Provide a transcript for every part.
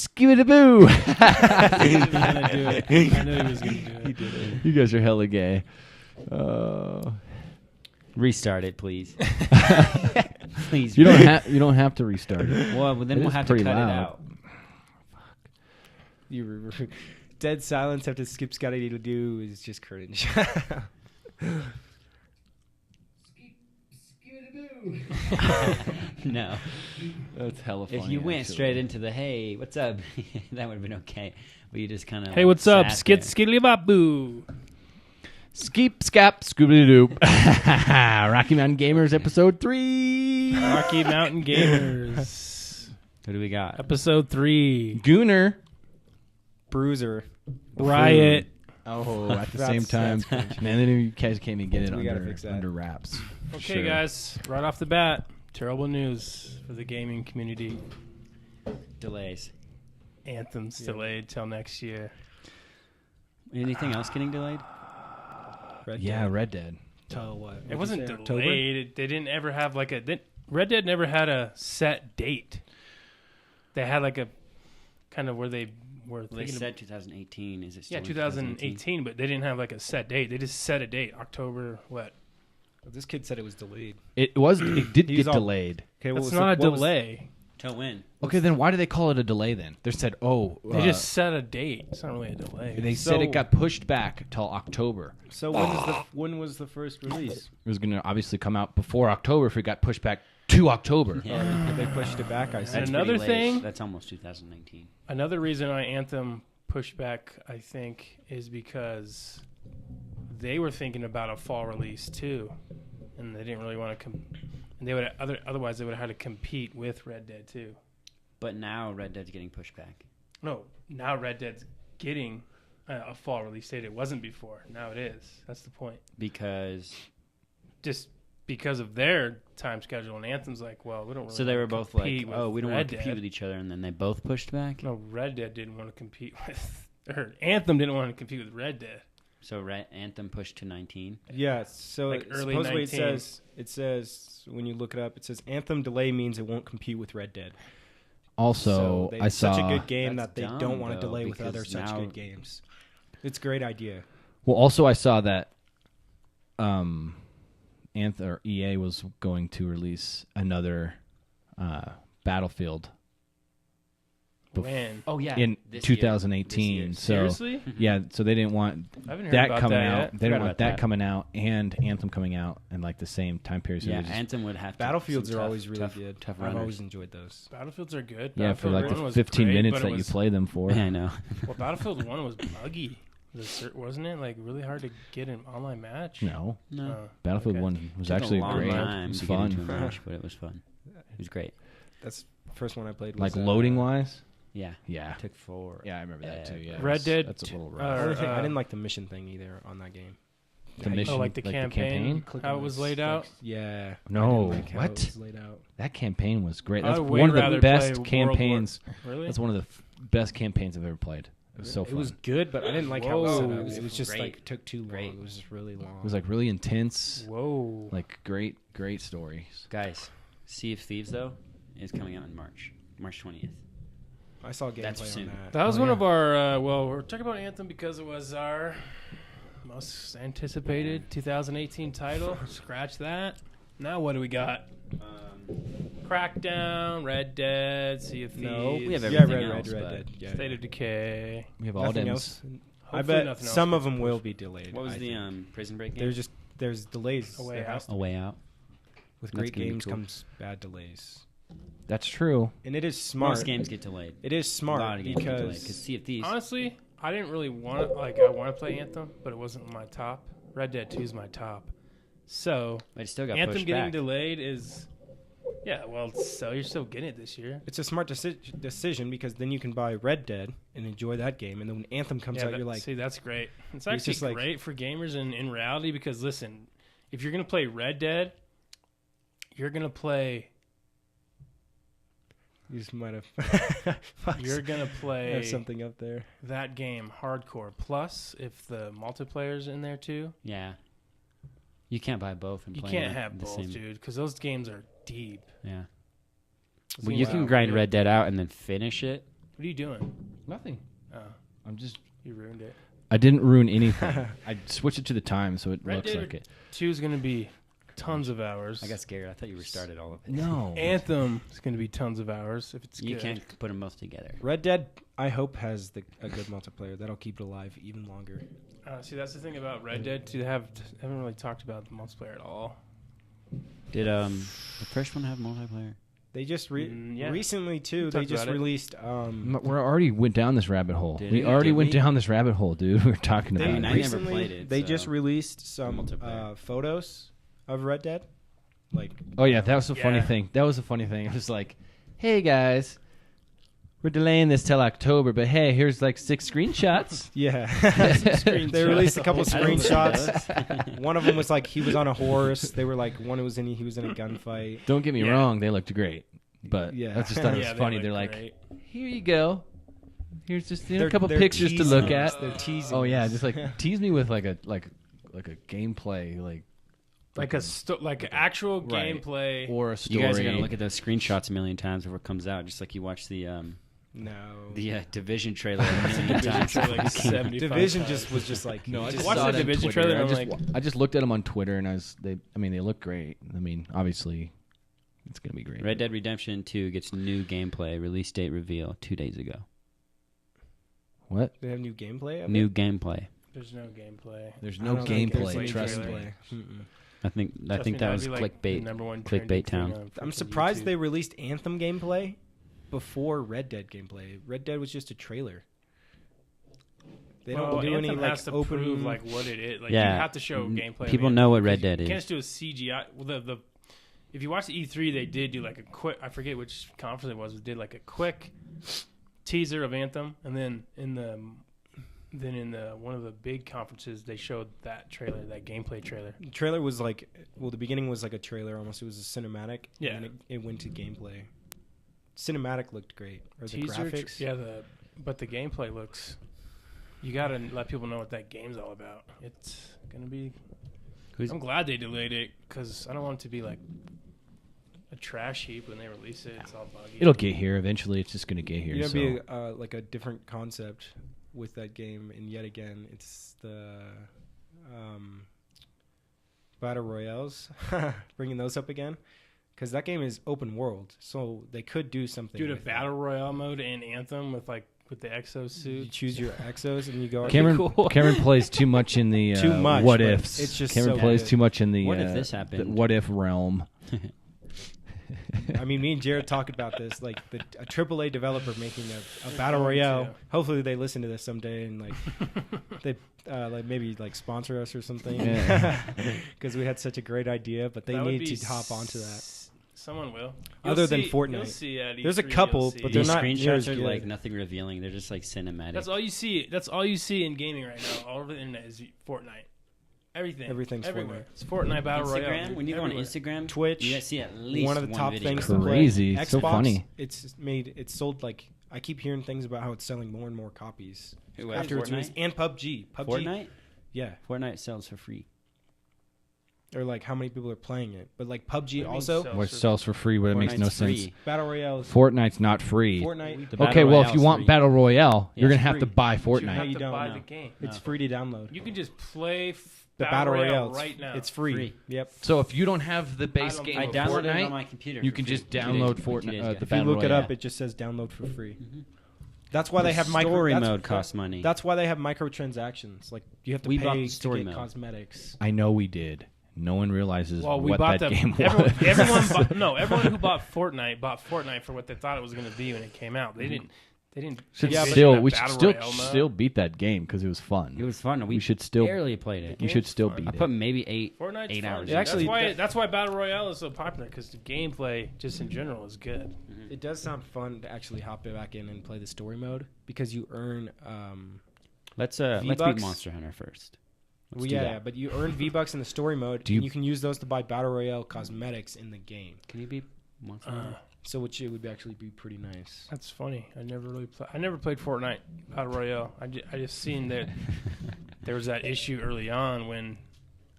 Skibidi-boo. He was gonna do it. I knew he was going to do it. He did it. You guys are hella gay. Restart it, please. Please. You don't have to restart it. Well, then It we'll is have to pretty cut loud. it out. Dead silence after Skip Scotty to do is just cringe. No. That's hella funny. If you went actually. straight into the hey, what's up? That would have been okay. But you just kind of Hey, what's up? Skiddly-bop-boo. Skeep, scap, Scooby-Doo. Rocky Mountain Gamers, episode 3. Rocky Mountain Gamers. Who do we got? Episode 3. Gooner. Bruiser. Riot. Oh, at the That's- same time. that's cringe. Man, then you guys can't even get it We gotta fix that. under wraps. Okay, Sure. guys. Right off the bat, terrible news for the gaming community. Delays. Anthem's delayed till next year. Anything else getting delayed? Red Dead. Till what? It wasn't delayed. October? They didn't ever have like a... Red Dead never had a set date. They had like a kind of where they were Well, they thinking said 2018. Is it still yeah, in 2018, but they didn't have like a set date. They just set a date, October what? This kid said it was delayed. It did He get was all- delayed. Okay, That's not a delay. Till when? Okay, then why do they call it a delay then? They said, They just set a date. It's not really a delay. they said it got pushed back till October. So when was the first release? It was going to obviously come out before October if it got pushed back to October. Yeah. They pushed it back. I see. And That's another pretty late. thing- That's almost 2019. Another reason why Anthem pushed back, I think, is because they were thinking about a fall release too, and they didn't really want to and they would otherwise they would have had to compete with Red Dead 2. But now Red Dead's getting pushed back. No, now Red Dead's getting a fall release date. It wasn't before. Now it is. That's the point. Because... Just because of their time schedule, and Anthem's like, well, we don't really So they wanna were both like, compete with oh, we don't want Red to compete Dead. with each other, and then they both pushed back? No, Red Dead didn't want to compete with... Or Anthem didn't want to compete with Red Dead. So Anthem pushed to 19? Yeah, so Like early supposedly 19. it says when you look it up, it says Anthem delay means it won't compete with Red Dead. Also, So I it's saw... such a good game That's that they dumb, don't want to though, delay with other because such now- good games. It's a great idea. Well, also I saw that Anthem or EA was going to release another Battlefield When? Oh, yeah. in this year. 2018. This So Seriously? yeah, so they didn't want I haven't heard that about coming that out. yet. They Forgot didn't want about that that. coming out and Anthem coming out in like the same time period. So Yeah, they just- Anthem would have to... Battlefields some are tough- always really tough, good. Tough I've runners. always enjoyed those. Battlefields are good. yeah, for Battlefield like 1 the was 15 great, minutes but that it you was- play them for. Yeah, I know. Well, Battlefield 1 was buggy. Wasn't it? Like really hard to get an online match? No, No. Oh, Battlefield okay. 1 was Took actually a long great. time It was to get into a fun. match, but it was fun. It was great. That's the first one I played. Like Was, loading wise. Yeah. Yeah. Took 4. Yeah, I remember that too. Yeah, Red Dead That's a little t- rough. Only thing, I uh, didn't like the mission thing either on that game. The How you- mission, Oh, like the campaign? click How on it was this, laid like, out? Yeah. No, I didn't like how what? It was laid out. That campaign was great. I That's would way one of the rather best play World campaigns. Really? That's one of the best campaigns I've ever played. It was so fun. It was good, but I didn't like how it was set Whoa. up. It was just Great. like took too long. Great. It was just really long. It was like really intense. Whoa. Like great stories. Guys, Sea of Thieves, though, is coming out in March 20th. I saw gameplay That's on soon. that. That was Oh, one yeah. of our, well, we're talking about Anthem because it was our most anticipated 2018 title. Scratch that. Now what do we got? Crackdown, Red Dead, Sea of Thieves. No, We have yeah, everything Red else, Dead. but- Yeah, State of Decay. We have nothing Alden's. else. I Hopefully bet nothing else some of gets them will pushed. be delayed. What was I the think. Prison Break game? There's delays. A Way There Out. has to A Way Out. With That's great gonna be games cool. comes bad delays. That's true. And it is smart. Most games get delayed. It is A lot smart of games get delayed because Sea of Thieves. Honestly, I didn't really want to, I want to play Anthem, but it wasn't my top. Red Dead 2 is my top. So, But it still got Anthem pushed getting back. delayed is, yeah, well, so you're still getting it this year. it's a smart decision because then you can buy Red Dead and enjoy that game, and then when Anthem comes out, you're like, see, that's great. It's It's actually just like- great for gamers in reality because, listen, if you're going to play Red Dead, you're going to play, you just might have. you're going to play have something up there. that game hardcore. Plus, if the multiplayer's in there too, Yeah. You can't buy both and you play can't them have the both, same. dude, because those games are deep. Yeah. Those Well, games you are can grind good. Red Dead out and then finish it What are you doing? Nothing. Oh, I'm just. you ruined it. I didn't ruin anything. I switched it to the time so it Red looks Dead like it. 2 is going to be tons of hours. I got scared. I thought you restarted all of it. No. Anthem is going to be tons of hours if it's You good. can't put them both together. Red Dead, I hope, has a good multiplayer. That'll keep it alive even longer. See, that's the thing about Red Dead. Haven't really talked about the multiplayer at all. Did the first one have multiplayer? They just yeah. recently too. We They talked just about it. released. We already went down this rabbit hole. Did We we? already Did went we? down this rabbit hole, dude. We were talking They about mean, it. I never recently played it, they so- just released some Multiplayer. photos of Red Dead. Like, Oh yeah, that was a funny Yeah. thing. That was a funny thing. It was like, hey guys, we're delaying this till October, but hey, here's like 6 screenshots. yeah, they released a couple I don't see screenshots. One of them was like he was on a horse. They were like he was in a gunfight. Don't get me Yeah. wrong, they looked great, but Yeah. I just thought it was Yeah, they funny. look They're like, great. here you go. Here's just a They're- couple they're pictures to teasing look us. at. They're teasing. Oh yeah, us. just like tease me with like a gameplay like actual Right. gameplay. or a story. You guys are gonna look at those screenshots a million times before it comes out, just like you watch the no. Division trailer a million times. Trailer, like 75 Division times. was just like No, I just just watched saw the it on Division Twitter. trailer and I I'm just, like- I just looked at them on Twitter and they look great. I mean, obviously, it's gonna be great. Red Dead Redemption 2 gets new gameplay. Release date reveal 2 days ago. What? they have new gameplay. Of New it? gameplay. There's no gameplay. There's I no don't think there's gameplay. any Trust me. gameplay. Mm-mm. I think Trust me, that that'd was be like the clickbait. number one clickbait trending town. thing on I'm freaking surprised YouTube. they released Anthem gameplay before Red Dead gameplay. Red Dead was just a trailer. They Well, don't do Anthem any like has to open. prove like what it is. Like Yeah. you have to show gameplay. People of know what Anthem, Red 'cause Dead you is. can't just do a CGI. Well, the if you watch the E3, they did do like a quick. I forget which conference it was. It did like a quick teaser of Anthem, and then in the one of the big conferences, they showed that trailer, that gameplay trailer. The trailer was like, well, the beginning was like a trailer almost. It was a cinematic. Yeah. And then it went to gameplay. Cinematic looked great. Or the Teaser, graphics. yeah. But the gameplay looks. You gotta let people know what that game's all about. It's gonna be. I'm glad they delayed it because I don't want it to be like a trash heap when they release it. It's all buggy. It'll get here eventually. It's just gonna get here. You're So. gonna be like a different concept with that game, and yet again, it's the battle royales. Bringing those up again, because that game is open world, so they could do something. Dude, a with battle royale mode in Anthem with the exo it. suit. You choose your exos, and you go. Cameron plays too much in the Too much, what but ifs. it's just Cameron so plays good. too much in the What if this the happened? what if realm. I mean, me and Jared talked about this, like a AAA developer making a battle going royale. to. Hopefully, they listen to this someday and like they like maybe like sponsor us or something. Yeah. Because we had such a great idea, but they That would need be to hop onto that. Someone will. Other than You'll Fortnite. see at There's a E3, couple, you'll but see. they're These not near as screenshots are good. like nothing revealing. They're just like cinematic. That's all you see. That's all you see in gaming right now. All over the internet is Fortnite. Everything's everywhere. Fortnite. It's Fortnite battle royale. Instagram. dude. When you go on Everywhere. Instagram, Twitch, you guys see at least one of the top video. things to play. Crazy. It's so Xbox, funny. It's sold like I keep hearing things about how it's selling more and more copies Who, after it's Fortnite? released. And PUBG. Fortnite. Yeah. Fortnite sells for free. Or like how many people are playing it. But like PUBG What do you mean also sell? What sells for free, but it makes no Fortnite's sense. free. battle royales. Fortnite's not free. Fortnite. The Battle Okay, well, if you Royale's want free. battle royale, Yeah, you're gonna it's have to free. buy You Fortnite. have you to don't buy know. the game. It's No. free to download. You can just play The battle royale Royale right now. It's free. Free. Yep. So if you don't have the base don't- game I of downloaded it on Fortnite, my computer. you for can free just 2 days download ago, 2 Fortnite, days the ago. If you battle look it royale. up, it just says download for free. Mhm. That's why they have Story that's- mode costs money. That's why they have microtransactions. Like you have to We pay bought the to story get mode. cosmetics. I know we did. No one realizes Well, we what bought that the game everyone. was. Everyone who bought Fortnite for what they thought it was going to be when it came out. They didn't. Should Yeah, but still, that we should battle still royale mode. still beat that game because it was fun. It was fun. We should still barely played it. You should still fun. beat I it. put maybe 8 Fortnite's 8 fun. hours. It actually- that's why battle royale is so popular because the gameplay just in general is good. It does sound fun to actually hop back in and play the story mode because you earn. Let's V-Bucks? beat Monster Hunter first. Let's Well, do yeah, that. yeah, but you earn V-Bucks in the story mode, Do you- and you can use those to buy battle royale cosmetics in the game. Can you beat Monster Hunter? So which it would actually be pretty nice. That's funny. I never played Fortnite battle royale. I just seen that there was that issue early on when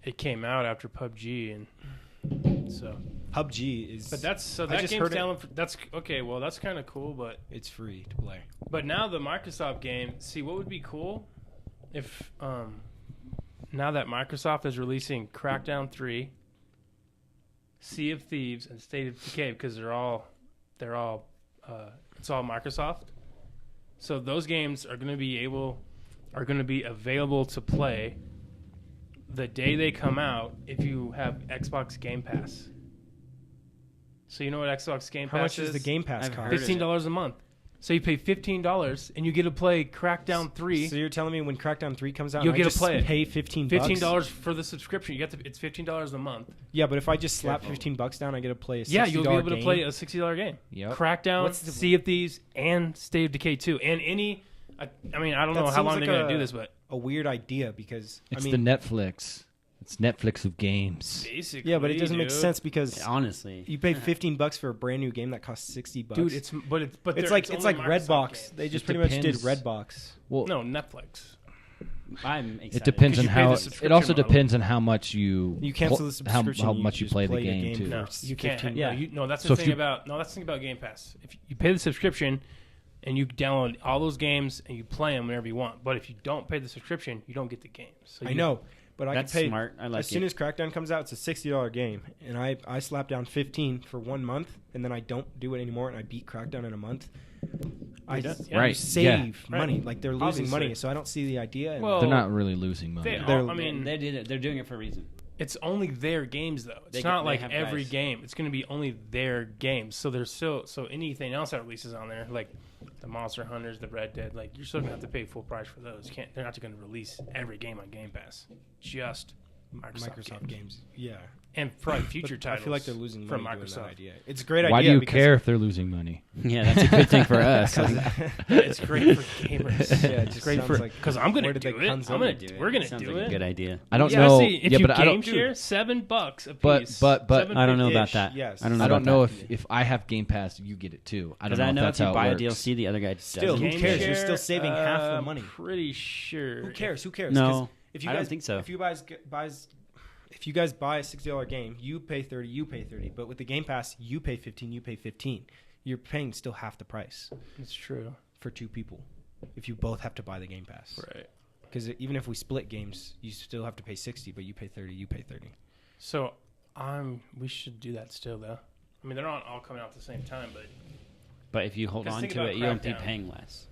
it came out after PUBG, and so PUBG is. But that's I that just game's heard it. down. That's okay. Well, that's kind of cool. But It's free to play. now the Microsoft game. See, what would be cool if now that Microsoft is releasing Crackdown 3, Sea of Thieves, and State of Decay because they're all it's all Microsoft. So those games are going to be available to play the day they come out if you have Xbox Game Pass. So you know what Xbox Game How Pass much does the Game Pass I've cost? heard of it. $15 a month. So you pay $15 and you get to play Crackdown 3. So you're telling me when Crackdown 3 comes out, You'll I get to just play it. pay $15? $15 for the subscription. It's $15 a month. Yeah, but if I just slap $15 down, I get to play a $60 Yeah, you'll be able to game. play a $60 game. Yep. Crackdown, What's the- Sea of Thieves, and State of Decay 2. And any... I mean, I don't know That how long seems they're like going to do this, but a weird idea because It's I mean, the Netflix. It's Netflix of games. basically... yeah, but it doesn't make dude. sense because Honestly, you pay $15 for a brand new game that costs $60. Dude, it's it's like only Redbox. Microsoft They just It pretty much did depends. Redbox. Well, games. No, Netflix. I'm excited. it depends on you pay how. the It subscription also model. depends on how much you cancel the subscription. how much you just play the your game too. No, you can't. 15. Yeah, Yeah. no, that's So the if thing you- about Game Pass. If you pay the subscription and you download all those games and you play them whenever you want, but if you don't pay the subscription, you don't get the games. So I know, but I That's can pay. smart. I like As soon it. as Crackdown comes out, it's a $60 game, and I slap down 15 for 1 month, and then I don't do it anymore, and I beat Crackdown in a month. I Yeah. Right, save yeah. money, like they're losing Obviously. money, so I don't see the idea. And Well, They're not really losing money. They They're- are, I mean, they did it. They're doing it for a reason. it's only their games though. It's They not get- they like have every guys. game. It's going to be only their games. So there's so anything else that releases on there, like the Monster Hunters, the Red Dead, like you're still going to have to pay full price for those. They're not going to release every game on Game Pass. Just Microsoft games, yeah. and probably future But I titles. feel like they're losing from money doing that Microsoft. idea. It's a great idea. Why do you because- care if they're losing money? Yeah, that's a good thing for us. It's great for gamers. Yeah, it It's just great sounds for like because I'm going where to did they do it. come from? We're going to Sounds do like it. a good idea. I don't yeah, know. See, if yeah, you but I don't. game share, $7 a But- piece. but- I don't know about $7.50-ish, that. yes. I don't know. I don't about know that. if I have Game Pass, you get it too. I don't Because know I if know that's if you how buy it a works. DLC, the other guy Still, doesn't. who cares? You're still saving half the money. Pretty sure. Who cares? Who cares? No, 'Cause if you I guys, don't think so. If you guys buy a $60 game, you pay 30, you pay 30. But with the Game Pass, you pay 15, you pay 15. You're paying still half the price It's true. for 2 people if you both have to buy the Game Pass. Right. Because even if we split games, you still have to pay 60, but you pay 30, you pay 30. So we should do that still though. I mean, they're not all coming out at the same time, but But if you hold 'Cause on think to about it, you won't be Crackdown. paying less.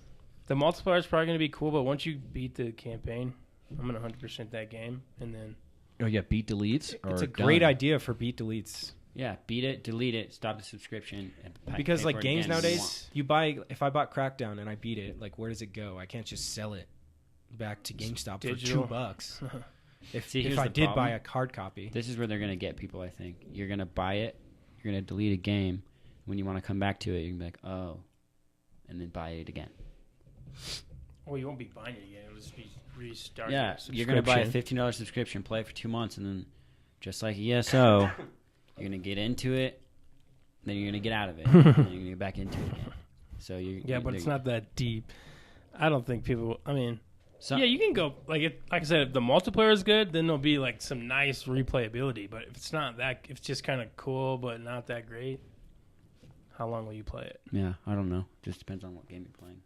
the multiplayer is probably going to be cool. But once you beat the campaign, I'm going to 100% that game, and then Oh yeah, beat deletes. It's or a great done. idea for beat deletes. Yeah, beat it, delete it, stop the subscription. And Because pay like for it games again if you nowadays, you buy if I bought Crackdown and I beat it, like where does it go? I can't just sell it back to GameStop digital. for $2. If See, here's I the did problem. buy a hard copy, This is where they're going to get people, I think. You're going to buy it. You're going to delete a game. When you want to come back to it, you're going to be like, oh, and then buy it again. well, you won't be buying it again. It'll just be restarting. Yeah, your you're going to buy a subscription. $15 subscription, play it for 2 months, and then just like ESO, you're going to get into it, then you're going to get out of it, and then you're going to get back into it again. So Yeah, but it's not that deep. I don't think people. I mean, yeah, you can go like I said. If the multiplayer is good, then there'll be like some nice replayability. But if it's not that, if it's just kind of cool but not that great, how long will you play it? Yeah, I don't know. Just depends on what game you're playing.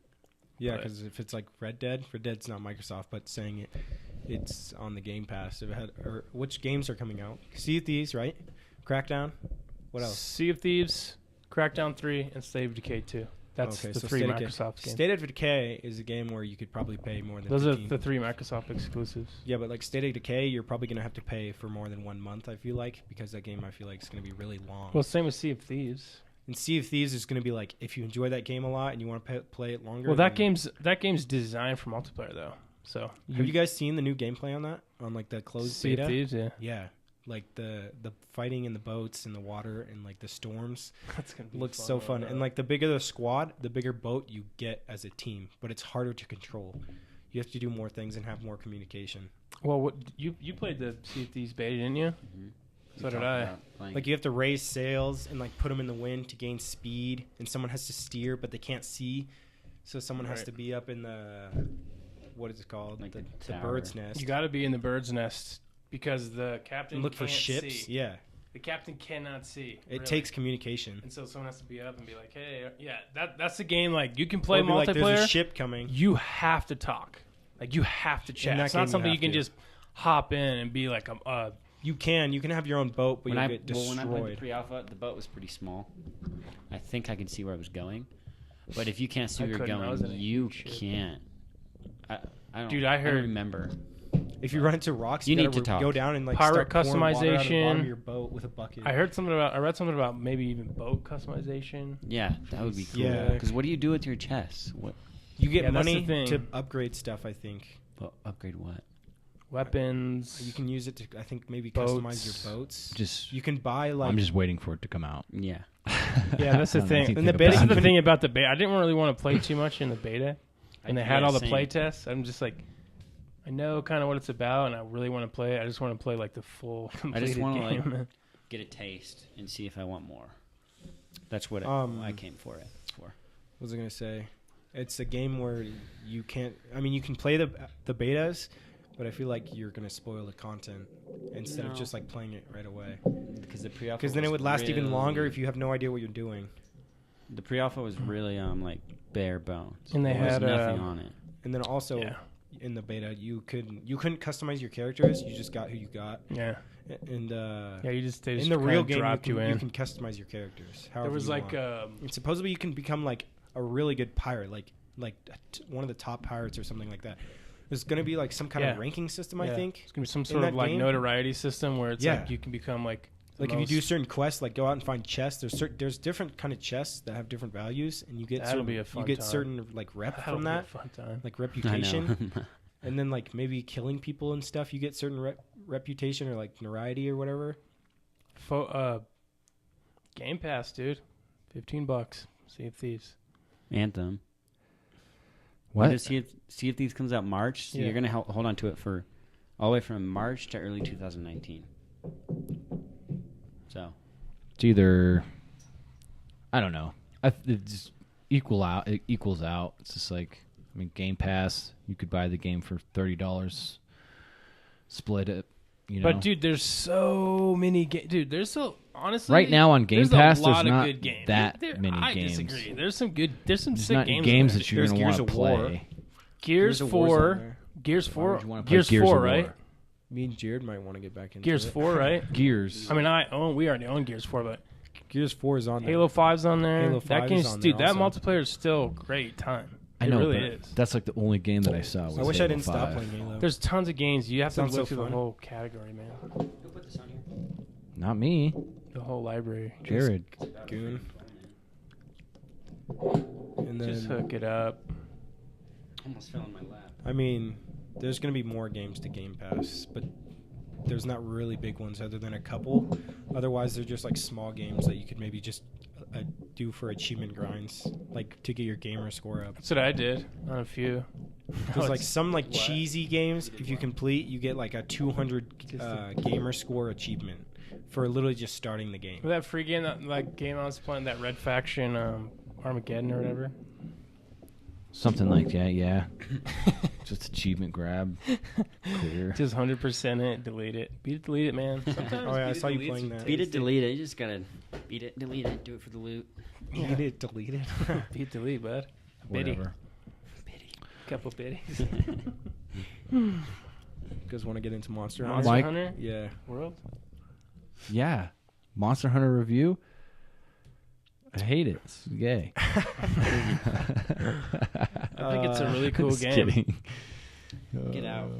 yeah, but- because if it's like Red Dead's not Microsoft, but saying it's on the Game Pass. If it had, or which games are coming out? Sea of Thieves, right? Crackdown. What else? Sea of Thieves, Crackdown 3, and State of Decay 2. That's Okay, the so 3 State of Microsoft games. State of Decay is a game where you could probably pay more than. Those are 15. the 3 Microsoft exclusives. Yeah, but like State of Decay, you're probably gonna have to pay for more than 1 month. I feel like because that game, I feel like is gonna be really long. Well, same with Sea of Thieves. And Sea of Thieves is gonna be like if you enjoy that game a lot and you want to play it longer. Well, that then- game's designed for multiplayer though. So Have you guys seen the new gameplay on that? On like the closed Sea beta? of Thieves, yeah. Yeah, like the fighting in the boats in the water and like the storms That's gonna be looks so fun. And like the bigger the squad, the bigger boat you get as a team, but it's harder to control. You have to do more things and have more communication. Well, what you played the Sea of Thieves beta, didn't you? So did I. Like you have to raise sails and like put them in the wind to gain speed, and someone has to steer, but they can't see, so someone has Right. to be up in the what is it called? Like the the bird's tower. nest. You got to be in the bird's nest because the captain and look for can't ships. see. Yeah, The captain cannot see. It really. takes communication. And so someone has to be up and be like, hey, yeah, that's the game. Like, you can play Or be like, multiplayer. there's a ship coming. You have to talk. Like, you have to chat. It's not something you can just hop in and be like, You can have your own boat, but you'll get destroyed. When I played the pre-alpha, the boat was pretty small. I think I can see where I was going. But if you can't see where you're going, you can't. I don't, Dude, I heard. don't remember. If you run into rocks, You you need gotta to talk. go down and like Pirate start pouring water out of the customization. bottom of your boat with a bucket. I read something about maybe even boat customization. Yeah, that would be cool. Yeah. Because what do you do with your chests? What? You get Yeah, that's money the thing. to upgrade stuff. I think Upgrade what? Weapons. you can use it to. I think maybe Boats. customize your boats. Just You can buy like. I'm just waiting for it to come out. Yeah. Yeah, that's the I don't know thing. if you And the think beta- This is about the it. thing about the beta. I didn't really want to play too much in the beta. And they had Yeah, all the same. play tests. I'm just like, I know kind of what it's about, and I really want to play it. I just want to play like the full completed wanna, like, game. Get a taste and see if I want more. That's what I came for it for. What was I gonna say? It's a game where you can't. I mean, you can play the betas, but I feel like you're gonna spoil the content instead of No. just like playing it right away. Because the pre-alpha. Because then it would last even longer really- if you have no idea what you're doing. The pre-alpha was really like bare bones. And they There was had, nothing on it. And then also Yeah. in the beta, you couldn't customize your characters. You just got who you got. Yeah. And Yeah, they just in the kinda real game, dropped you in. you can customize your characters. There however was you like want. And supposedly you can become like a really good pirate, like one of the top pirates or something like that. There's going to be like some kind of ranking system, I think. It's gonna be some in sort of that like game. notoriety system where it's Yeah. like you can become like Like if you do certain quests, like go out and find chests. There's different kind of chests that have different values, and you get That'll certain, be a fun you get time. certain like rep That'll from be a that, fun time. like I reputation, know. and then like maybe killing people and stuff. You get certain reputation or like notoriety or whatever. Game Pass, dude. $15. Sea of Thieves. Anthem. What? When See if Thieves comes out March, so Yeah. you're gonna hold on to it for all the way from March to early 2019. So It's either, I don't know. It just equals out. It's just like, I mean, Game Pass. You could buy the game for $30. Split it. You know. But dude, there's so many games. Dude, there's so honestly right now on Game there's Pass, a lot there's of not good games. that There- many I games. disagree. There's some good. There's some There's sick not games. games on that there. you're There's going to Gears want to of War. play. Gears of War's on 4. there. Gears Why 4. would you wanna play Gears Gears 4, of right? War? Me and Jared might want to get back into Gears it. 4, right? Gears. I mean, we already own Gears 4, but Gears 4 is on there. Halo 5's on there. Halo that 5 game's is on dude. there That also. multiplayer is still great time. I know, it really but is. that's like the only game that I saw. Was I wish I Halo didn't stop 5. playing Halo. There's tons of games. You have to Sounds look so through the fun. whole category, man. who put this on here? Not me, The whole library. Jared. Goon. And then Just hook it up. Almost fell in my lap. I mean, there's going to be more games to Game Pass, but there's not really big ones other than a couple. Otherwise, they're just like small games that you could maybe just do for achievement grinds, like to get your gamer score up. That's what I did on a few. There's like some like cheesy games. If you complete, you get like a 200 gamer score achievement for literally just starting the game. Was that free game, that game I was playing, that Red Faction Armageddon or whatever? Something like that. Yeah. Just achievement grab. Clear. Just 100% it, delete it. Beat it, delete it, man. Sometimes Oh yeah, I beat it, saw you delete's playing that. Beat it, delete it. You just gotta beat it, delete it, do it for the loot. Beat it, delete it. Beat, delete, bud. Biddy. Whatever. Couple biddies. You guys want to get into Monster Hunter? Monster Mike? Hunter Yeah. World? Yeah. Monster Hunter review. I hate it. It's gay. I think it's a really cool Just game. kidding. Get out.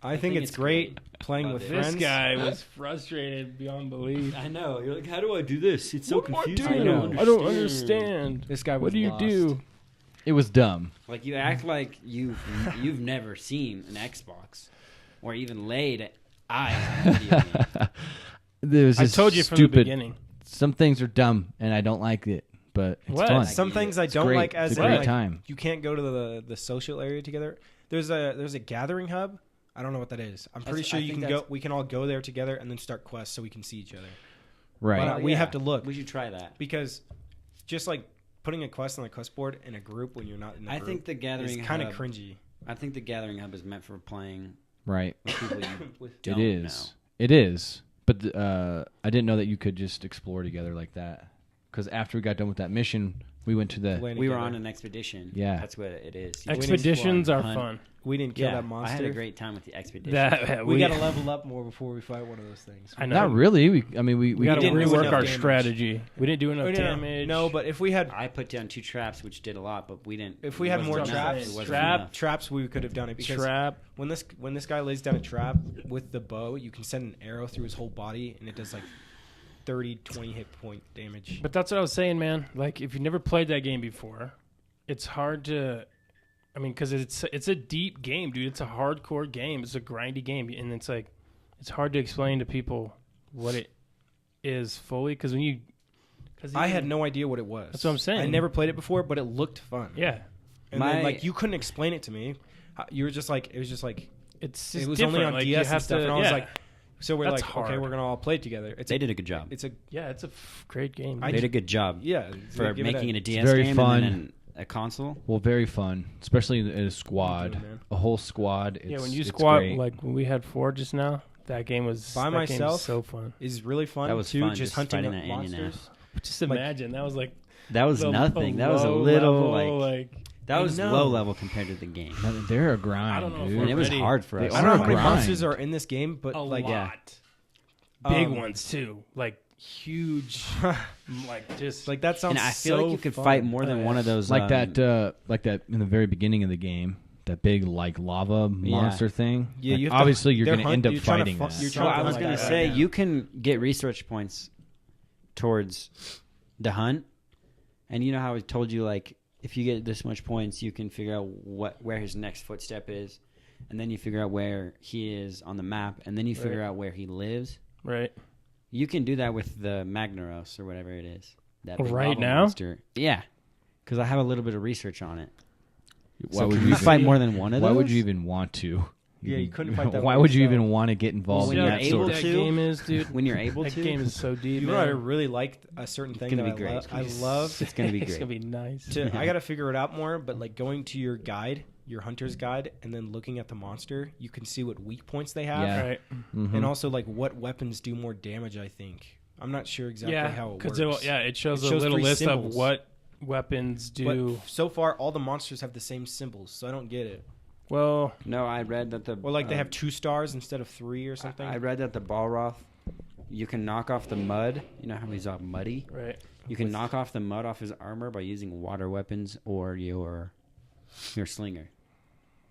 I think it's great playing with This friends. guy was frustrated beyond belief. I know. You're like, how do I do this? It's so confusing. I know. I don't understand. This guy was What do you lost. do? It was dumb. Like you act like you've never seen an Xbox or even laid eyes on a video game. There was I this told you from the stupid. beginning. Some things are dumb, and I don't like it, but it's What? fun. Some things I It's don't great. like as It's a in, great like, time. you can't go to the social area together. There's a gathering hub. I don't know what that is. I'm pretty That's- sure I you think can go. that's- We can all go there together and then start quests so we can see each other. Right. But, we have to look We should try that. because just like putting a quest on the quest board in a group when you're not in a I group think the gathering is kind of hub- cringy. I think the gathering hub is meant for playing Right. with people you With- don't It is. know. It is. But I didn't know that you could just explore together like that. Because after we got done with that mission, we went to the... We were on an expedition. Yeah. That's what it is. Expeditions are Hunt. fun. We didn't kill Yeah, that monster. I had a great time with the expedition. We got to level up more before we fight one of those things. I know. Not really. We We got to didn't do rework enough our damage. strategy. We didn't do enough damage. No, but if we had I put down 2 traps, which did a lot, but we didn't. If we had more wasn't enough. traps, It wasn't Trap. enough. traps, we could have done it. Because Trap. when this guy lays down a trap with the bow, you can send an arrow through his whole body, and it does like 30, 20 hit point damage. But that's what I was saying, man. Like, if you've never played that game before, it's hard to... I mean, because it's a deep game, dude. It's a hardcore game. It's a grindy game. And it's like... It's hard to explain to people what it is fully. Because when you... I had no idea what it was. That's what I'm saying. I never played it before, but it looked fun. Yeah. And then, like, you couldn't explain it to me. You were just like... It was just like... It's It was different. only on like, DS you have and stuff, to, and I was yeah. like... So we're That's like, hard. okay, we're going to all play it together. They did a good job. It's a... Yeah, it's a great game. I They did a good job Yeah. for give making it a DS very game fun. and then a console. Well, very fun, especially in a squad. Thank you, man. A whole squad. Yeah, when It's- you it's squat, great. like when we had 4 just now, that game was... By that game was myself? so fun. Is really fun, That was too. fun, Just just hunting fighting up that Indian monsters. Just imagine. That was like... That was nothing. That was a low little level, like that I was know. low level compared to the game. They're a grind, I don't know if dude. we're And it was ready. hard for They us. I don't know how many grind. monsters are in this game, but a like... lot. Big Um, ones too, like huge, like just Like, that sounds And I feel so like you could fun. fight more than one of those. like that in the very beginning of the game, that big like lava monster thing. Yeah, Like, you have to- obviously you're they're going to end up you're trying to fighting fu- that. you're So trying to I was hunt gonna that say guy. you can get research points towards the hunt, and you know how I told you like if you get this much points, you can figure out where his next footstep is, and then you figure out where he is on the map, and then you figure out where he lives. right. You can do that with the Magnaros or whatever it is. That big Right lava now? monster. Yeah, because I have a little bit of research on it. Why So would can you you even, fight more than one of those? Why would you even want to? Yeah, you couldn't fight that Why one would you yourself. even want to get involved When in you're that able sort That of? to- game is, dude. when you're able That to? game is so deep. You know man. what I really liked a certain thing gonna that be great. I love. It's gonna be It's great. gonna be nice. I got to figure it out more, but like going to your guide, your hunter's guide, and then looking at the monster, you can see what weak points they have, Yeah. Right. Mhm. and also like what weapons do more damage. I think I'm not sure exactly how it works. It shows It a shows little 3 list symbols. of what weapons do. But so far, all the monsters have the same symbols, so I don't get it. Well, No, I read that the Or like they have 2 stars instead of 3 or something. I read that the Balroth, you can knock off the mud. You know how he's all muddy. right. You can knock off the mud off his armor by using water weapons or your slinger.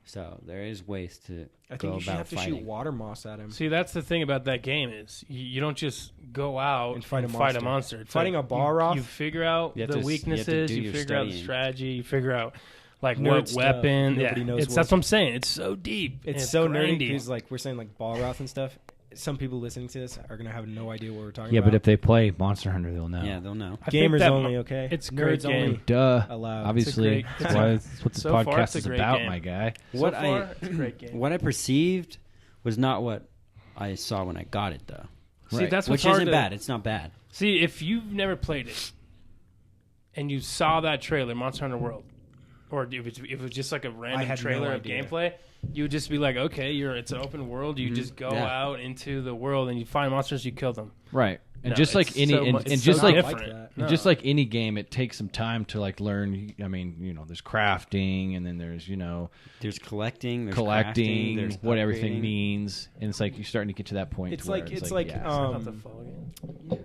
So there is ways to I go think you should about have to fighting. shoot water moss at him. See, that's the thing about that game is you don't just go out And fight a fight a monster. monster. It's Fighting like a Balroth- you figure out You have the to- weaknesses, do you your figure out the studying. strategy, you figure out like Nerd what stuff. weapon. Nobody Yeah, knows it's what- that's what I'm saying. It's so deep. and It's so nerdy grindy. because like we're saying like Balroth and stuff. Some people listening to this are gonna have no idea what we're talking Yeah, about. but if they play Monster Hunter, they'll know. Yeah, they'll know. I think Gamers that only, okay? it's a great Nerds game. only Duh. allowed. Obviously, great- that's why that's what the so far, podcast it's a is great about, game. my guy. What so I- far, it's a great game. What I perceived was not what I saw when I got it, though. See, Right. that's what's Which hard isn't to- bad. It's not bad. See, if you've never played it and you saw that trailer, Monster Hunter World, or if it was just like a random had no trailer of idea. gameplay, you would just be like, okay, it's an open world. You just go Yeah. out into the world and you find monsters, you kill them. Right. And No, just like it's any, so and, mu- and it's just so like, different. that. and just like any game, it takes some time to like learn. I mean, there's crafting, and then there's There's collecting, there's collecting, crafting, there's what everything upgrading. means, and it's like you're starting to get to that point. It's to where like- it's it's like, like, yeah. Not the fall game.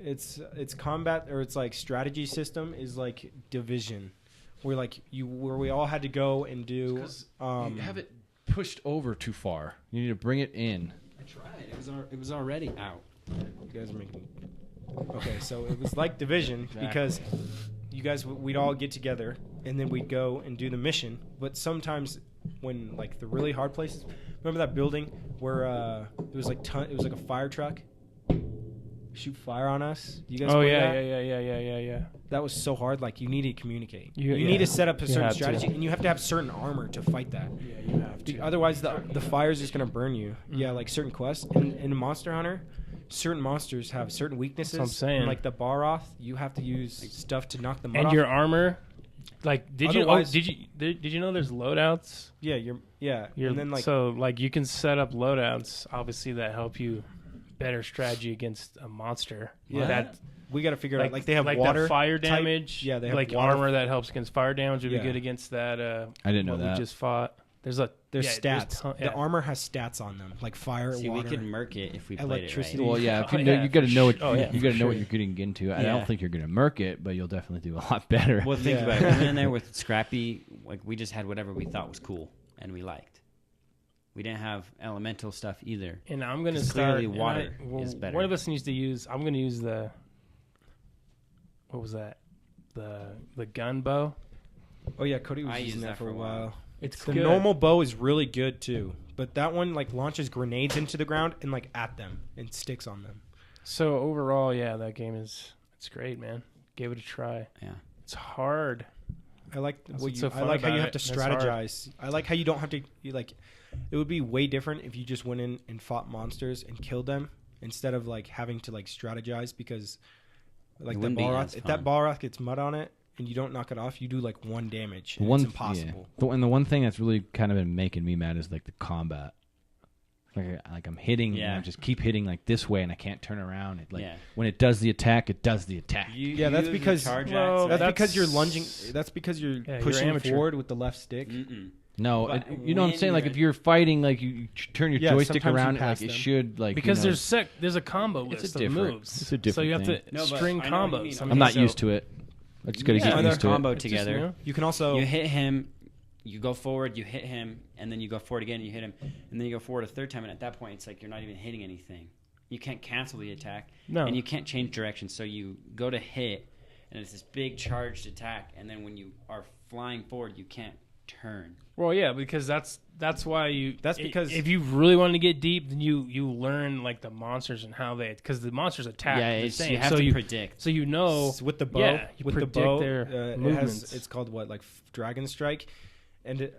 It's combat or it's like strategy system is like Division, where like where we all had to go and do. you have it pushed over too far. You need to bring it in. I tried. It was already out. You guys are making. Okay, so it was like Division because you guys we'd all get together and then we'd go and do the mission. But sometimes when like the really hard places, remember that building where it was like it was like a fire truck shoot fire on us. You guys Oh play yeah, that? yeah. That was so hard. Like you need to communicate. You- You yeah. need to set up a You certain have to. strategy, and you have to have certain armor to fight that. Yeah, you have to. Otherwise, the fire's just gonna burn you. Mm. Yeah, like certain quests in Monster Hunter, certain monsters have certain weaknesses. That's what I'm saying. And like the Balroth, you have to use stuff to knock them And off. your armor, like, did Otherwise- you know there's loadouts? yeah, and then like so like you can set up loadouts, obviously that help you better strategy against a monster. Yeah. That We got to figure it out. Like they have water that fire type- damage. Yeah, they have like water. armor that helps against fire damage would Yeah. be good against that. I didn't know what that. we just fought. There's stats. ton- The armor has stats on them, like fire, See, water. we could murk it if we played electricity. it right. Well, yeah, if you, Oh, know, yeah, you got to for know what sure. Oh, yeah, you got to for know what sure. you're getting into. I Yeah. don't think you're going to murk it, but you'll definitely do a lot better. Well, think Yeah. about it. We went in there with Scrappy. Like we just had whatever we thought was cool and we liked. We didn't have elemental stuff either. And I'm going to 'Cause start. clearly water is better. One of us needs to use. I'm going to use the. What was that? The gun bow. Oh yeah, Cody was I using used that for a while. It's The good. normal bow is really good too, but that one like launches grenades into the ground and like at them and sticks on them. So overall, yeah, that game it's great, man. Give it a try. Yeah. It's hard. I like That's what what's you, so I fun like how about you it. have to It's hard. strategize. I like how you don't have to you like. It would be way different if you just went in and fought monsters and killed them instead of like having to like strategize because like It that wouldn't be Balroth, as if fun. that Balroth gets mud on it and you don't knock it off, you do like 1 damage. And One it's impossible. Yeah. And the one thing that's really kind of been making me mad is like the combat. Like I'm hitting, and I just keep hitting like this way, and I can't turn around. It like when it does the attack, it does the attack. Yeah, that's because well, that's that's- because you're lunging. That's because you're Yeah, you're pushing amateur. forward with the left stick. No, But you know what I'm when saying? Like you're- if you're fighting, like you turn your Yeah, joystick sometimes you around, pass like it them. should like Because you know, there's a combo It's a list of different- moves. it's a different So you have thing. to No, but string I know what you combos. mean. I'm not so- used to it. I just got to Yeah, get When they're used to it. combo It's just, together. you know, You can also You hit him, you go forward, you hit him, and then you go forward again and you hit him, and then you go forward a third time, and at that point it's like you're not even hitting anything. You can't cancel the attack, No. and you can't change direction. So you go to hit, and it's this big charged attack, and then when you are flying forward, you can't turn. Well, yeah, because that's why you. That's because- if you really want to get deep, then you learn like the monsters and how they because the monsters attack. Yeah, the it's, same. you have so to you predict. so you know with the bow. Yeah, you with the predict bow, their it movements. has, it's called what, like Dragon Strike, and that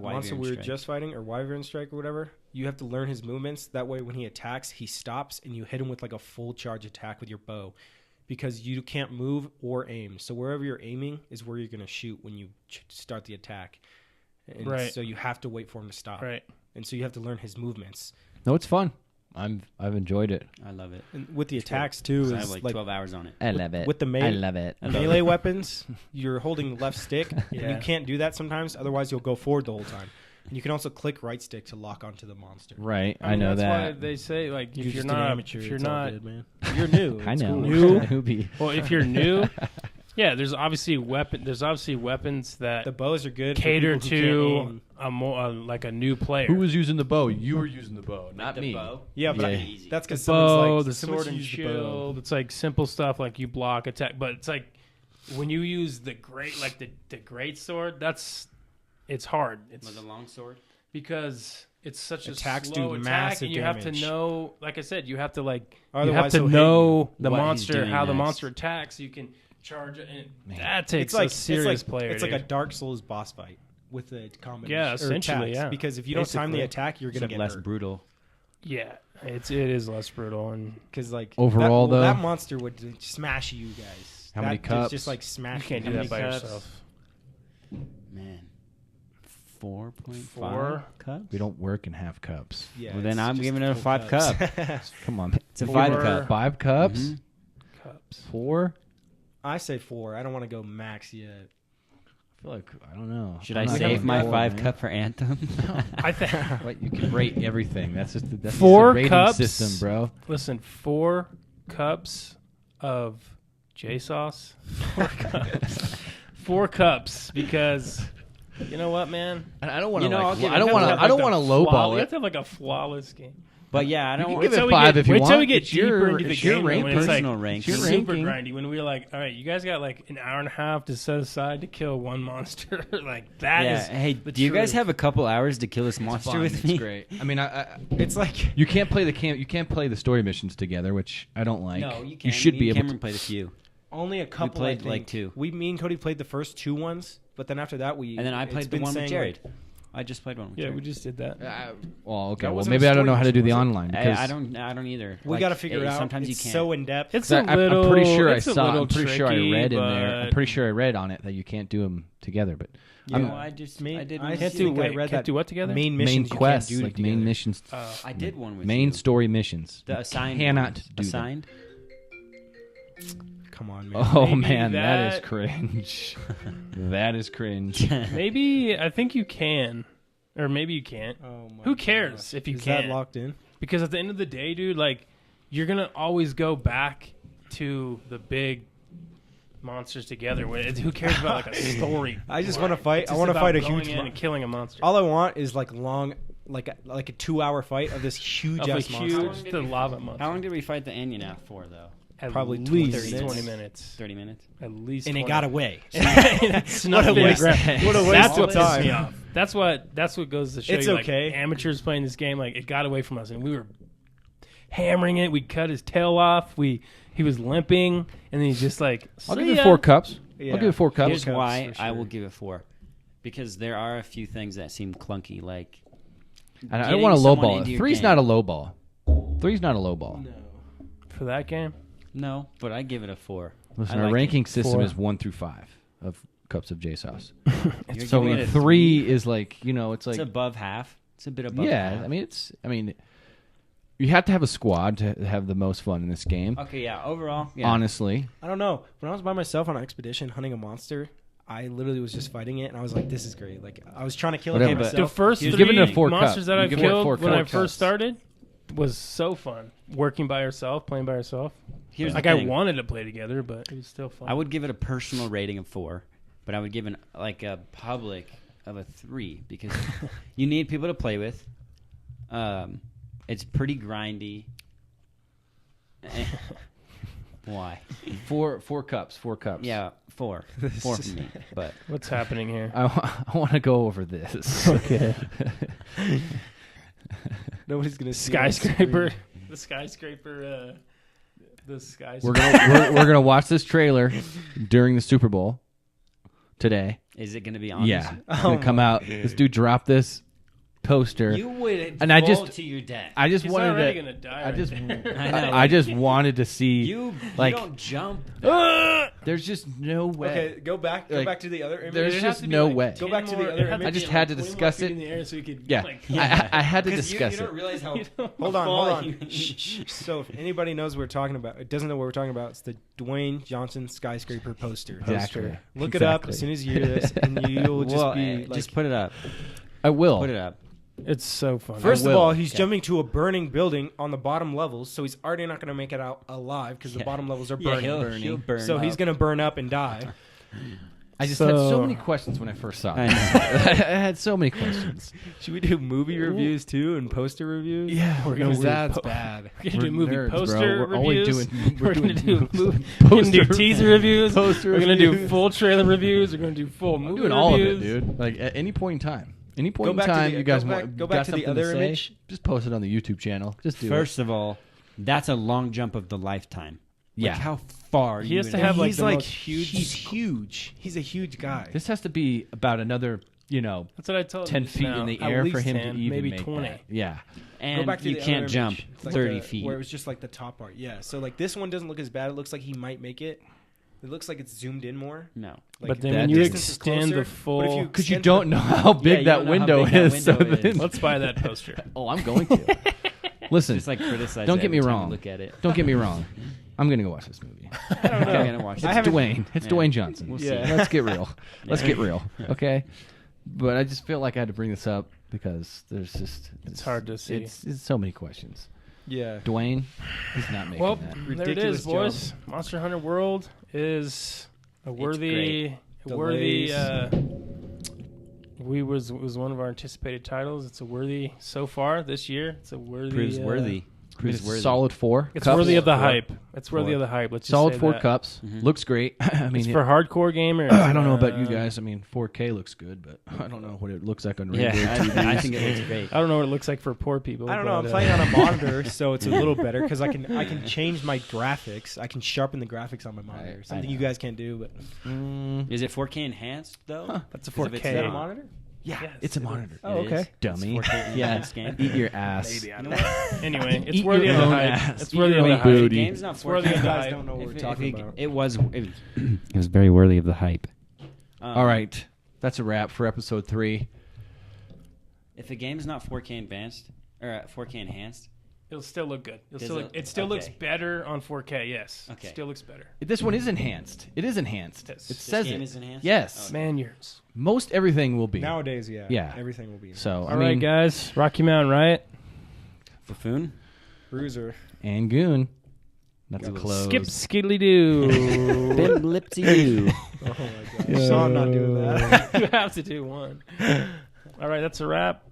Wyvern monster we were Strike. just fighting, or Wyvern Strike or whatever. You have to learn his movements. That way, when he attacks, he stops, and you hit him with like a full charge attack with your bow, because you can't move or aim. So wherever you're aiming is where you're going to shoot when you start the attack. And Right. so you have to wait for him to stop. right. And so you have to learn his movements. No, it's fun. I've enjoyed it. I love it. And with the attacks too, I have is like like 12 hours on it. I love it. with the I love it. melee weapons, you're holding left stick. And Yeah. you can't do that sometimes. Otherwise, you'll go forward the whole time. And you can also click right stick to lock onto the monster. Right, I mean, know that's that. why they say like You're if you're just an not amateur. if you're it's all not good, man. You're new. I It's know. cool. New? Newbie. well if you're new, yeah. There's obviously weapons that The bows are good. for cater people who can't to aim. a more like a new player. Who was using the bow? You were using the bow, not the me. bow. Yeah, but Yeah. Easy. that's the because bow, someone's like the someone's sword and used the bow. shield. It's like simple stuff like you block, attack, but it's like when you use the great like the great sword. It's hard. It's With a long sword. because it's such a Attacks slow do attack, massive and you have damage. to know. Like I said, you have to you have Otherwise to he'll hit know the what he's monster, doing how the next. monster attacks. So you can charge it, and Man. that takes It's like a serious it's like, player. It's like a dude. Dark Souls boss fight with the combination. Yeah, or essentially, attacks, yeah. Because if you don't time the Basically. attack, you're gonna Except get less hurt. brutal. yeah. It is less brutal and Because like Overall, that, well, though- that monster would smash you guys. How many That cups? Just like you smash. can't do How that many by cups? yourself. Man. 4.5 4? cups? We don't work in half cups. Yeah, Well, then it's I'm just giving it a full 5 cups. Come on, It's a 4 5 cup. 5 cups, Mhm. Cups. 4. I say 4. I don't want to go max yet. I feel like I don't know. Should I'm I not save going my 4, 5 man. cup for Anthem? I think. What you can rate everything. That's just that's 4 just the rating cups? system, bro. Listen, 4 cups of J sauce. 4 cups. 4 cups because you know what, man. I don't want You to. know, I'll Like, give I it- don't you want have to. to I don't Like want to the lowball You have it. to have like a flawless game. But yeah, I don't You want give Wait it till 5 if you wait want. till we get It's your- deeper into the it's your game. rank, when it's like personal rank. It's your super ranking. grindy. When we're like, all right, you guys got like an hour and a half to set aside to kill one monster. Like that Yeah, is. hey, the do you guys truth. have a couple hours to kill this monster Fun. with It's me? great. I mean, It's like you can't play you can't play the story missions together, which I don't like. No, you can. You should Me be and able Cameron played a few. only a couple. played, I think. like, 2. Me and Cody played the first 2 ones, but then after that And then I played the one with Jared. I just played one with Yeah, Jared. we just did that. Well, okay. That Well, wasn't maybe a I don't know how to story do the mission, was it? online because I don't either. We got to figure it out. Sometimes It's you can't. so in depth. It's I'm a little. pretty sure I it's a saw. little I'm pretty sure I tricky, read in there. I'm but- pretty sure I read on it that you can't do them together. But Yeah. No, I did I one. Can't think do I wait. read Can't that do what together? main main missions quests, you can't like do main together. missions, I did one with main you. story missions. The assigned cannot ones. do them. Assigned. Come on, man. Oh Maybe man, that is that- cringe. That is cringe. Maybe I think you can, or maybe you can't. Oh my Who cares gosh. if you Is that can't? locked in? Because at the end of the day, dude, like you're gonna always go back to the big monsters together. Who cares about like a story? I just want to fight. It's I just want to about fight a going huge. in and killing a monster. All I want is like long, like a 2-hour fight of this huge Of a ass monster. huge the lava monster. How long did we fight the Annunath for, though? At Probably least 20 20 minutes. 30 minutes. At least. And it 20. got away. Snuck What a into the waste- ground. what a waste That's of what pissed time. me off. That's what goes to show It's you. okay. Like, amateurs playing this game, like it got away from us, and we were hammering it. We cut his tail off. He was limping, and then he's just like, I'll "See give it ya." 4 cups. Yeah. I'll give it 4 cups. Here's cups why for I sure. will give it 4. Because there are a few things that seem clunky, like I don't getting want to someone lowball into it. your 3's game. not a low ball. 3's not a low ball. for that game. No, but I give it a 4. Listen, I our like ranking it. system 4. is 1 through 5 of cups of J sauce. You're So giving it a 3 is like, it's like It's above half. It's a bit above yeah. half. I mean, you have to have a squad to have the most fun in this game. Okay, yeah, overall. Yeah. Honestly, I don't know. When I was by myself on an expedition hunting a monster, I literally was just fighting it, and I was like, "This is great!" Like I was trying to kill it Whatever, by but- The myself. first He's 3 giving it a 4 monsters cup. that You I've give it a killed 4 when I cups. first started was so fun. Working by yourself, playing by yourself. Here's Like the I thing. wanted to play together, but it was still fun. I would give it a personal rating of 4, but I would give a public of a 3 because you need people to play with. It's pretty grindy. Why? 4 cups. 4 cups. Yeah, 4. 4 for me. But What's happening here? I want to go over this. Okay. Nobody's gonna see Skyscraper. The skyscraper. The skyscraper. we're gonna watch this trailer during the Super Bowl today. is it going to be on? Yeah, this? it's gonna come out. This dude dropped this poster. You would And I fall just- to your death. I just He's wanted already to. gonna die. I just, I know. I just wanted to see. you like- don't jump. There's just no way. Okay, go back Like, to the other image. there's It'd just have to be no like way. 10 Go back to the more- other it'd have image. I just be had to 20 more discuss feet it. in the air so we could, Yeah, like, I had to 'Cause discuss you don't it. realize how Hold on, fall hold on. you- Shh. So if anybody knows what we're talking about, it doesn't know what we're talking about. It's the Dwayne Johnson skyscraper poster. Exactly. Look it up Exactly. as soon as you hear this, and you'll just Well, be like. just put it up. I will. Put it up. It's so fun. First of will. all, he's Okay. jumping to a burning building on the bottom levels, so he's already not going to make it out alive because the Yeah. bottom levels are Yeah, burning. he'll burn. So he's up. going to burn up and die. I just had so So- many questions when I first saw it. I I, know. had so many questions. Should we do movie reviews too and poster reviews? Yeah, We're gonna do that's po- bad. We're gonna do movie nerds, bro. poster We're only reviews. doing- We're gonna do poster we're gonna do teaser reviews. poster We're gonna do reviews. full trailer reviews. We're gonna do full I'm movie doing all of it, reviews. dude. Like at any point in time. Any point Go in back to time, the- you guys go back- want go back got to the something other say, image. just post it on the YouTube channel. Just do First of all, that's a long jump of the lifetime. Yeah. Like how far He you has would to have, like, he's the like most huge. He's huge. He's a huge guy. it. This has to be about another, That's what I told 10 you. feet now. in the At air for least him 10, to even maybe make 20. that. Yeah. and Go back to you the can't other jump image. It's like 30 the- feet. where it was just like the top part. Yeah. So like this one doesn't look as bad. It looks like he might make it. It looks like it's zoomed in more. No. Like But then that when you distance is extend closer, the but full, if you Because you extend don't know how big you that don't know how window big that is. so window is. then- let's buy that poster. oh, I'm going to. Listen, Just like criticize. don't it get me every time you wrong. Look at it. don't get me wrong. I'm going to go watch this movie. I'm gonna watch It's I it. haven't- Dwayne. It's Yeah. Dwayne Johnson. We'll Yeah. see. Let's get real. Let's get real. Okay. But I just feel like I had to bring this up because there's just It's hard to see. It's so many questions. Yeah. Dwayne, he's not making Well, that. there it Ridiculous is, boys. Monster Hunter World is a worthy, Delays. was one of our anticipated titles. It's a worthy so far this year. It's a worthy. Proves worthy. I mean, Proves it's worthy. solid 4. It's cups. worthy of the Four. hype. It's worthy Four. of the hype. Let's just Solid say 4 that. cups. Mhm. Looks great. I mean, It's for hardcore gamers. I don't know about you guys. I mean, 4K looks good, but I don't know what it looks like on Yeah, regular TVs. I think it looks great. I don't know what it looks like for poor people. I don't know. I'm but, playing on a monitor, so it's a little better because I can change my graphics. I can sharpen the graphics on my monitor. I Something know. you guys can't do. But Mm, Is it 4K enhanced though? That's a 'Cause if it's is that a 4K. monitor? Yeah, Yes, it's a it monitor. is. Oh, It okay. is. Dummy. It's 4K Yeah. enhanced game. Eat your ass. Maybe, I You don't know know. what? Anyway, it's Eat worthy your of the own hype. ass. It's Eat worthy your of the own hype. booty. If the game's not It's worthy 4K, of the You guys hype. don't know what we're if talking about. it was very worthy of the hype. All right, that's a wrap for episode 3. If a game's not 4K advanced or 4K enhanced, It'll still look good. Does It still looks okay. better on 4K. Yes. Okay. Still looks better. This one is enhanced. It is enhanced. Yes. It This says game it. is enhanced? Yes. Oh, Manyards. Most everything will be. Nowadays, yeah. Yeah. Everything will be. So All right, guys. Rocky Mountain Riot. Buffoon. Bruiser. and Goon. That's That a was- close. Skip skiddly doo. Bim lipsy doo. Oh my god. Sean not doing that. You have to do one. All right, that's a wrap.